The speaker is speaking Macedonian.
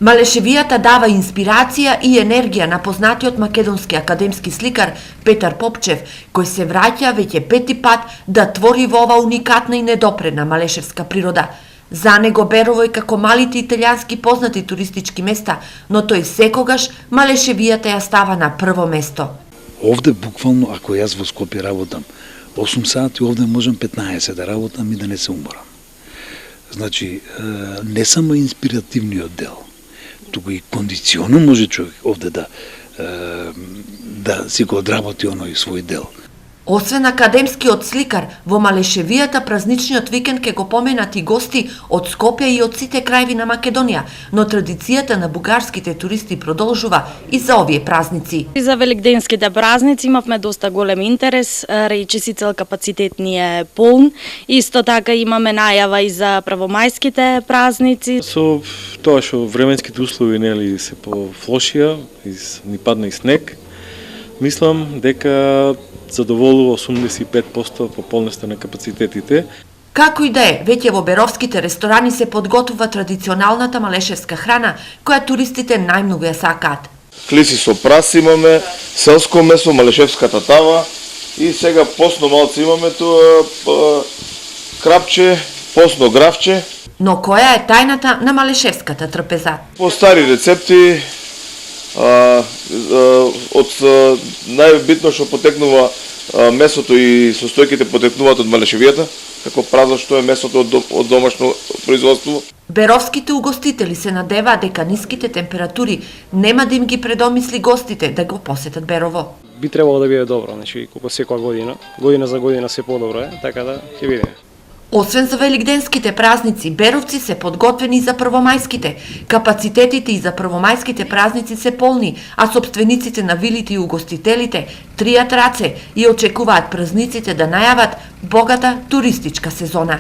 Малешевијата дава инспирација и енергија на познатиот македонски академски сликар Петар Попчев, кој се враќа веќе пети пат да твори во ова уникатна и недопредна малешевска природа. За него Берово е како малите италијански познати туристички места, но тој секогаш Малешевијата ја става на прво место. Овде буквално, ако јас во Скопје работам 8 сати, овде можам 15 да работам и да не се уморам. Значи, не само инспиративниот дел, туку и кондиционно може човек овде да си го одработи оној свој дел. Освен академскиот сликар, во Малешевијата празничниот викенд ке го поменат и гости од Скопје и од сите крајви на Македонија, но традицијата на бугарските туристи продолжува и за овие празници. И за великденските празници имавме доста голем интерес, речисицел капацитет ни е полн. Исто така имаме најава и за правомајските празници. Со тоа што временските услови нели се пофлошија, ни падна и снег, мислам дека задоволува 85% пополнеста на капацитетите. Како и да е, веќе во беровските ресторани се подготвува традиционалната малешевска храна, која туристите најмногу ја сакаат. Клиси со прас имаме, селско месо, малешевска татава и сега посно малце имаме тоа крапче, посно гравче. Но која е тајната на малешевската трпеза? По стари рецепти, од најбитно што потекнува месото и состојките потекнуваат од Малешевијата, како празно што е месото од домашно производство. Беровските угостители се надеваат дека ниските температури нема да им ги предомисли гостите да го посетат Берово. Би требало да биде добро, значи колку секоја година за година се подобро е, така да ќе видиме. Освен за великденските празници, беровци се подготвени за првомајските. Капацитетите и за првомајските празници се полни, а собствениците на вилите и угостителите тријат раце и очекуваат празниците да најават богата туристичка сезона.